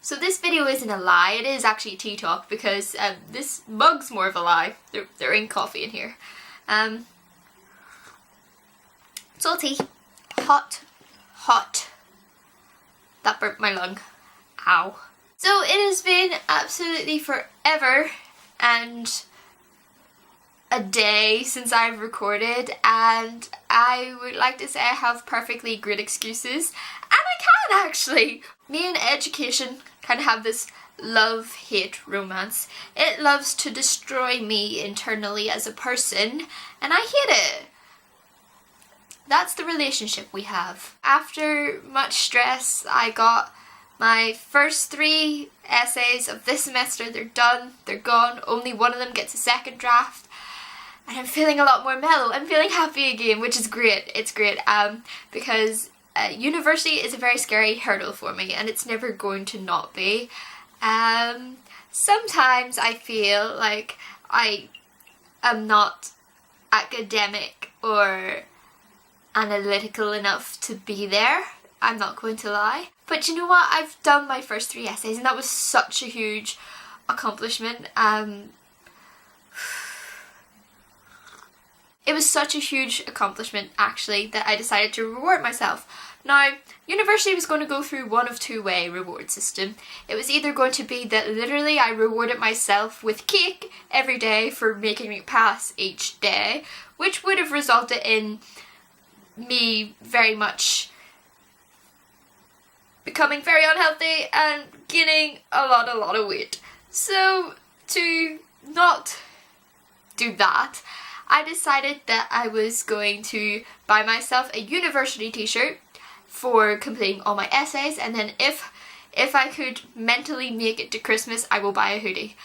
So this video isn't a lie, it is actually a tea talk because this mug's more of a lie. There ain't coffee in here. It's all tea. Hot, hot. That burnt my lung. Ow. So it has been absolutely forever and a day since I've recorded, and I would like to say I have perfectly great excuses, and I can actually. Me and education kind of have this love-hate romance. It loves to destroy me internally as a person, and I hate it. That's the relationship we have. After much stress, I got my first 3 essays of this semester. They're done, they're gone, only one of them gets a second draft. And I'm feeling a lot more mellow. I'm feeling happy again, which is great. It's great because university is a very scary hurdle for me, and it's never going to not be. Sometimes I feel like I am not academic or analytical enough to be there. I'm not going to lie. But you know what? I've done my first 3 essays, and that was such a huge accomplishment. It was such a huge accomplishment, actually, that I decided to reward myself. Now, university was going to go through one of 2-way reward system. It was either going to be that literally I rewarded myself with cake every day for making me pass each day, which would have resulted in me very much becoming very unhealthy and gaining a lot of weight. So, to not do that, I decided that I was going to buy myself a university t-shirt for completing all my essays, and then if I could mentally make it to Christmas, I will buy a hoodie.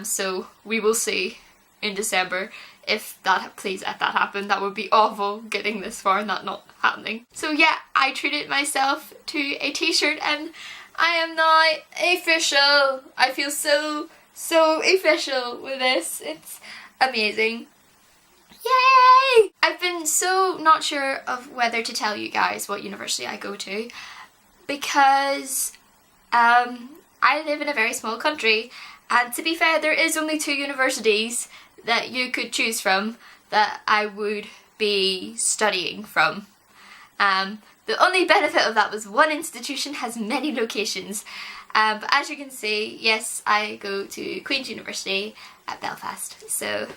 So we will see in December if that happen. That would be awful getting this far and that not happening. So yeah, I treated myself to a t-shirt and I am now official. I feel so official with this. It's amazing. Yay! I've been so not sure of whether to tell you guys what university I go to because I live in a very small country, and to be fair, there is only 2 universities that you could choose from that I would be studying from. The only benefit of that was one institution has many locations, but as you can see, yes, I go to Queen's University at Belfast, so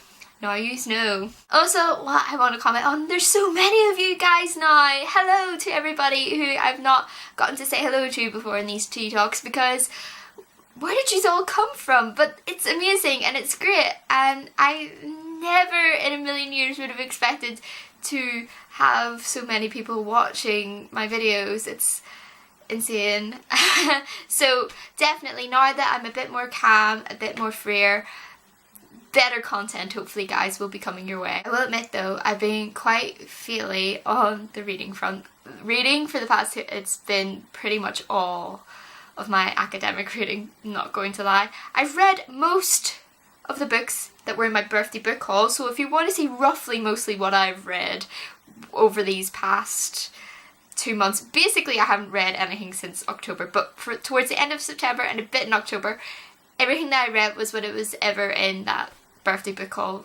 now you know. Also, what I want to comment on, there's so many of you guys now. Hello to everybody who I've not gotten to say hello to before in these tea talks, because where did you all come from? But it's amazing and it's great, and I never in a million years would have expected to have so many people watching my videos. It's insane. So definitely now that I'm a bit more calm, a bit more freer, better content hopefully guys will be coming your way. I will admit though, I've been quite feely on the reading front. Reading for the past, it's been pretty much all of my academic reading, not going to lie. I've read most of the books that were in my birthday book haul, so if you want to see roughly mostly what I've read over these past 2 months, basically I haven't read anything since October, but towards the end of September and a bit in October, everything that I read was what it was ever in that birthday book haul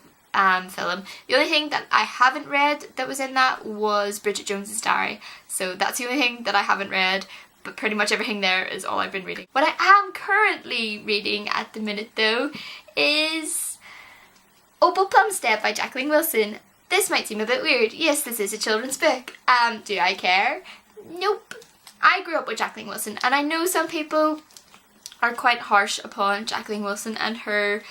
film. The only thing that I haven't read that was in that was Bridget Jones's Diary, so that's the only thing that I haven't read, but pretty much everything there is all I've been reading. What I am currently reading at the minute though is Opal Plumstead by Jacqueline Wilson. This might seem a bit weird. Yes, this is a children's book. Do I care? Nope. I grew up with Jacqueline Wilson, and I know some people are quite harsh upon Jacqueline Wilson and her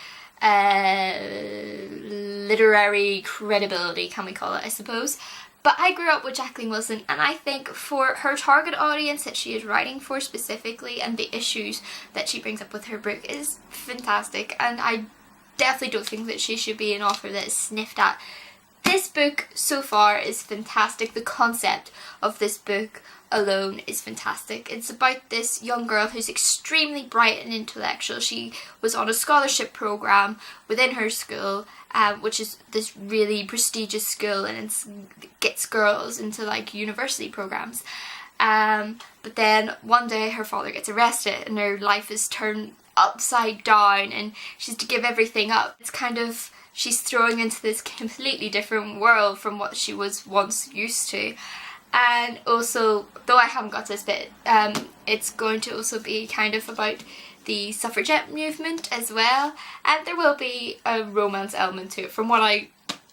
literary credibility, can we call it, I suppose. But I grew up with Jacqueline Wilson, and I think for her target audience that she is writing for specifically, and the issues that she brings up with her book is fantastic, and I definitely don't think that she should be an author that is sniffed at. This book so far is fantastic. The concept of this book alone is fantastic. It's about this young girl who's extremely bright and intellectual. She was on a scholarship program within her school, which is this really prestigious school, and it gets girls into like university programs. But then one day her father gets arrested and her life is turned upside down and she's to give everything up. It's kind of, she's thrown into this completely different world from what she was once used to. And also, though I haven't got to this bit, it's going to also be kind of about the suffragette movement as well, and there will be a romance element to it. From what I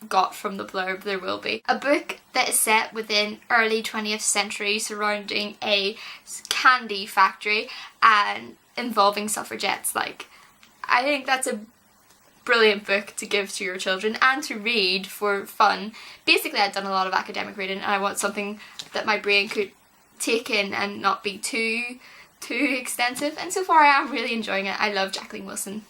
got from the blurb, there will be. A book that is set within early 20th century surrounding a candy factory and involving suffragettes. Like, I think that's a brilliant book to give to your children and to read for fun. Basically, I've done a lot of academic reading and I want something that my brain could take in and not be too extensive, and so far I am really enjoying it. I love Jacqueline Wilson,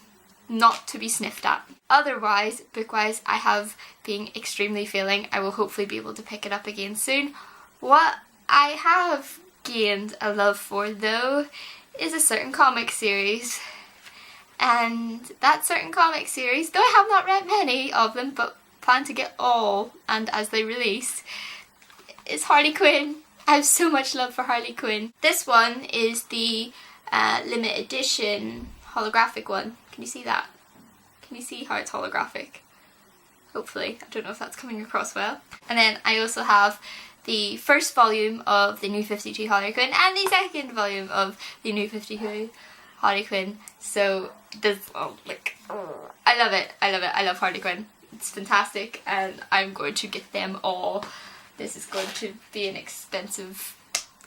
not to be sniffed at. Otherwise, book-wise, I have been extremely feeling. I will hopefully be able to pick it up again soon. What I have gained a love for, though, is a certain comic series. And that certain comic series, though I have not read many of them, but plan to get all, and as they release, is Harley Quinn. I have so much love for Harley Quinn. This one is the limited edition holographic one. Can you see that? Can you see how it's holographic? Hopefully. I don't know if that's coming across well. And then I also have the first volume of the New 52 Harley Quinn and the second volume of the New 52 Harley Quinn. So this, I love it. I love it. I love Harley Quinn. It's fantastic and I'm going to get them all. This is going to be an expensive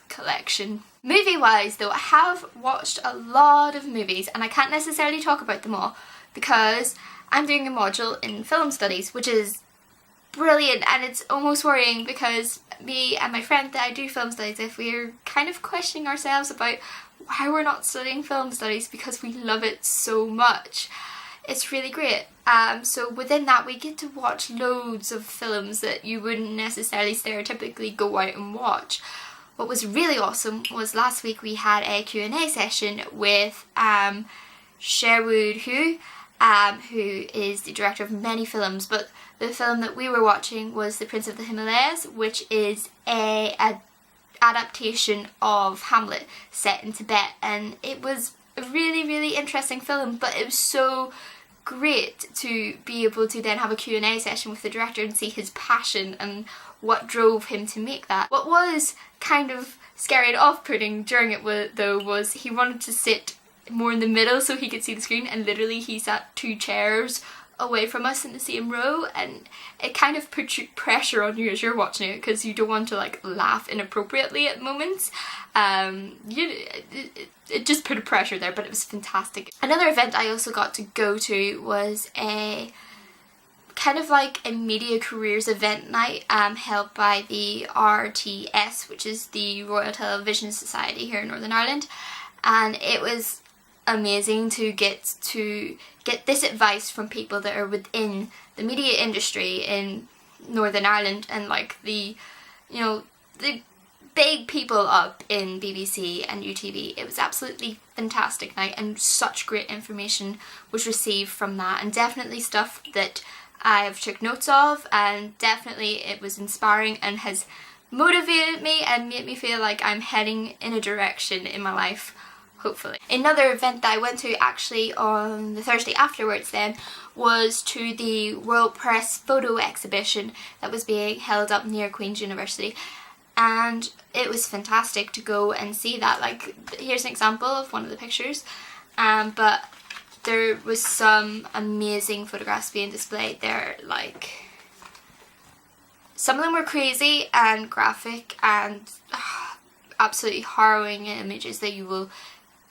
collection. Movie-wise though, I have watched a lot of movies and I can't necessarily talk about them all because I'm doing a module in film studies, which is brilliant, and it's almost worrying because me and my friend that I do film studies with, we're kind of questioning ourselves about why we're not studying film studies because we love it so much. It's really great. So within that we get to watch loads of films that you wouldn't necessarily stereotypically go out and watch. What was really awesome was last week we had a Q&A session with Sherwood Hu, who is the director of many films, but the film that we were watching was The Prince of the Himalayas, which is a adaptation of Hamlet set in Tibet, and it was a really interesting film, but it was so great to be able to then have a Q&A session with the director and see his passion and what drove him to make that. What was kind of scary and off-putting during it though was he wanted to sit more in the middle so he could see the screen, and literally he sat 2 chairs away from us in the same row, and it kind of put pressure on you as you're watching it because you don't want to like laugh inappropriately at moments. It just put a pressure there, but it was fantastic. Another event I also got to go to was a kind of like a media careers event night held by the RTS, which is the Royal Television Society here in Northern Ireland, and it was amazing to get this advice from people that are within the media industry in Northern Ireland, and like the big people up in BBC and UTV. It was absolutely fantastic night and such great information was received from that, and definitely stuff that I've took notes of, and definitely it was inspiring and has motivated me and made me feel like I'm heading in a direction in my life, hopefully. Another event that I went to actually on the Thursday afterwards then was to the World Press photo exhibition that was being held up near Queen's University, and it was fantastic to go and see that. Like, here's an example of one of the pictures, but there was some amazing photographs being displayed there. Like, some of them were crazy and graphic and absolutely harrowing images that you will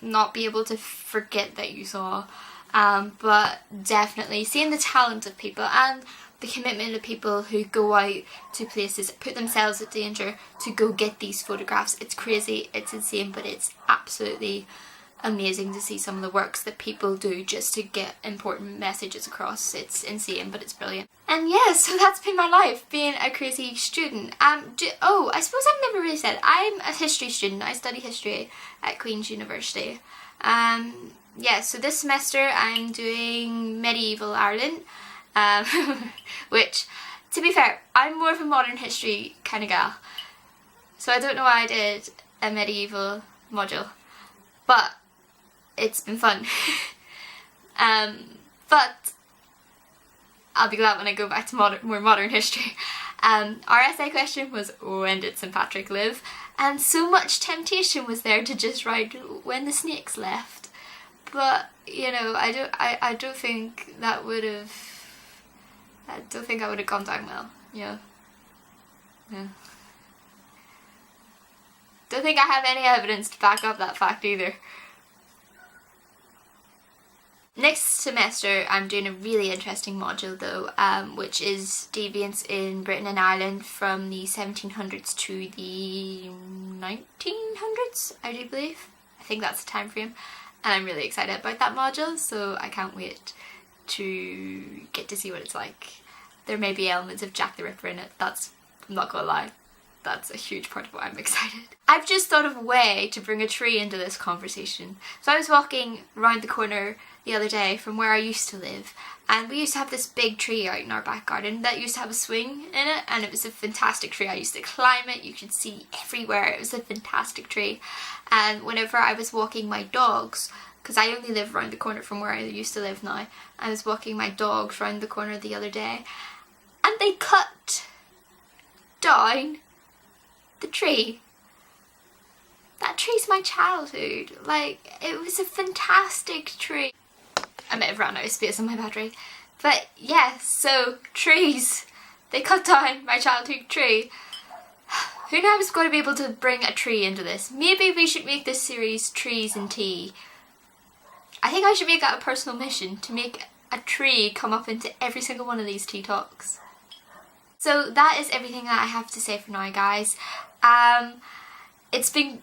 not be able to forget that you saw, but definitely seeing the talent of people and the commitment of people who go out to places, put themselves at danger to go get these photographs. It's crazy, it's insane, but it's absolutely amazing to see some of the works that people do just to get important messages across. It's insane, but it's brilliant. And yeah, so that's been my life, being a crazy student. I suppose I've never really said, I'm a history student. I study history at Queen's University. Yeah, so this semester I'm doing medieval Ireland, which, to be fair, I'm more of a modern history kind of gal. So I don't know why I did a medieval module, but it's been fun. But I'll be glad when I go back to more modern history. Our essay question was, when did St. Patrick live? And so much temptation was there to just write when the snakes left. But, you know, I don't think that would have, I don't think I would have gone down well, you know. Yeah. Don't think I have any evidence to back up that fact either. Next semester I'm doing a really interesting module though, which is deviance in Britain and Ireland from the 1700s to the 1900s, I do believe. I think that's the time frame, and I'm really excited about that module, so I can't wait to get to see what it's like. There may be elements of Jack the Ripper in it, that's, I'm not gonna lie, that's a huge part of why I'm excited. I've just thought of a way to bring a tree into this conversation. So I was walking around the corner the other day from where I used to live, and we used to have this big tree out in our back garden that used to have a swing in it, and it was a fantastic tree. I used to climb it, you could see everywhere, it was a fantastic tree. And whenever I was walking my dogs, because I only live around the corner from where I used to live now, I was walking my dogs around the corner the other day, and they cut down the tree. That tree's my childhood. Like, it was a fantastic tree. I might have run out of space on my battery. But yeah, so trees. They cut down my childhood tree. Who now is going to be able to bring a tree into this? Maybe we should make this series Trees and Tea. I think I should make that a personal mission, to make a tree come up into every single one of these tea talks. So that is everything that I have to say for now, guys. It's been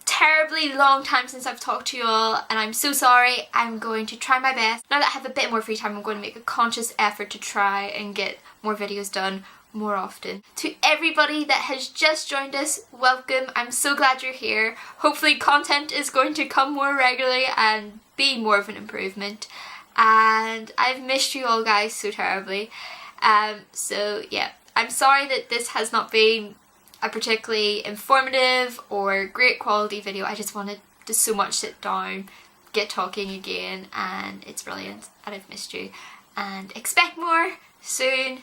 terribly long time since I've talked to you all, and I'm so sorry. I'm going to try my best. Now that I have a bit more free time, I'm going to make a conscious effort to try and get more videos done more often. To everybody that has just joined us, welcome. I'm so glad you're here. Hopefully content is going to come more regularly and be more of an improvement. And I've missed you all, guys, so terribly. So yeah, I'm sorry that this has not been a particularly informative or great quality video. I just wanted to so much sit down, get talking again, and it's brilliant, and I've missed you. And expect more soon.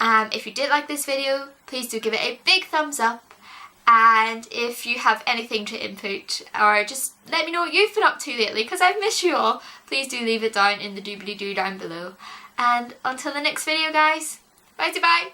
If you did like this video, please do give it a big thumbs up, and if you have anything to input or just let me know what you've been up to lately, because I've missed you all, please do leave it down in the doobly-doo down below. And until the next video, guys, bye-bye.